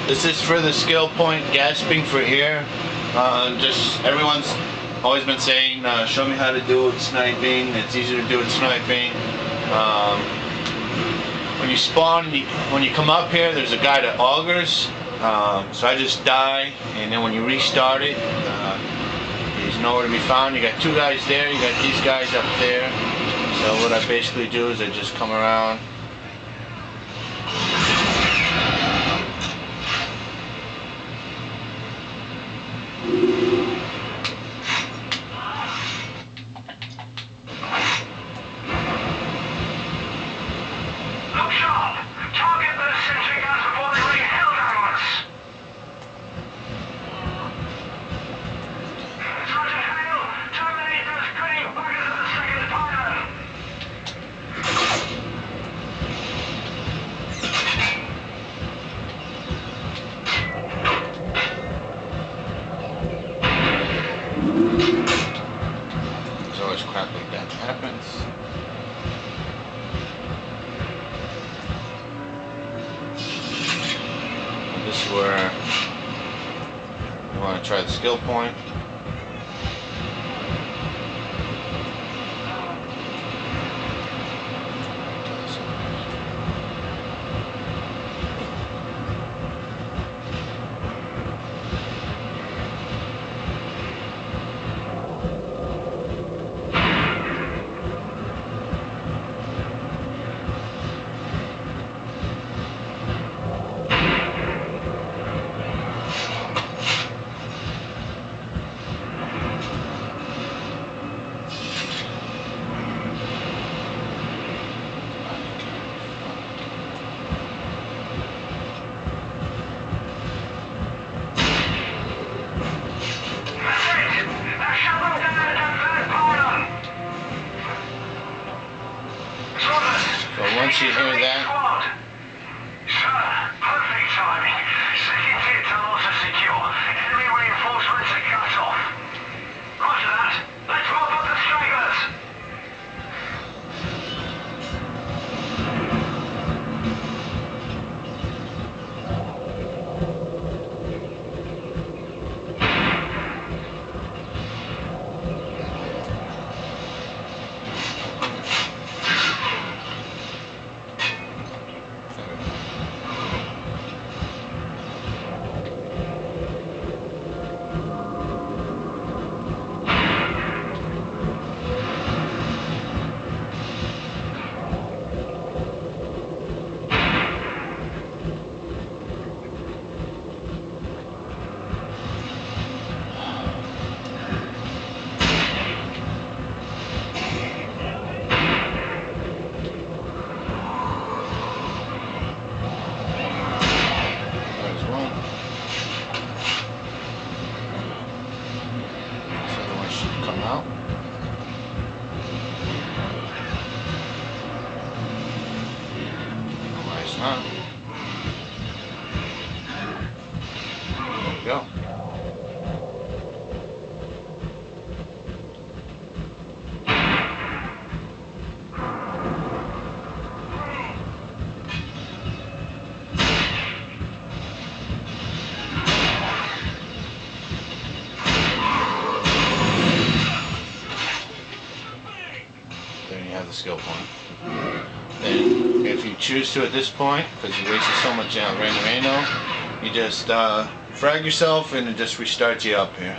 This is for the skill point, gasping for air. Just everyone's always been saying, show me how to do it sniping. It's easier to do it sniping. When you spawn, when you come up here, there's a guy that augers. So I just die, and then when you restart it, he's nowhere to be found. You got two guys there, you got these guys up there. So what I basically do is I just come around. There's always crap like that happens. And this is where you want to try the skill point. Once you hear that, perfect timing. Second tier tunnels are secure. Enemy reinforcements are cut off. Roger that. Let's mop up the stragglers. come out. Nice, huh? There we go. Then you have the skill point. Then, if you choose to at this point, because you wasted so much random ammo, you just frag yourself and it just restarts you up here.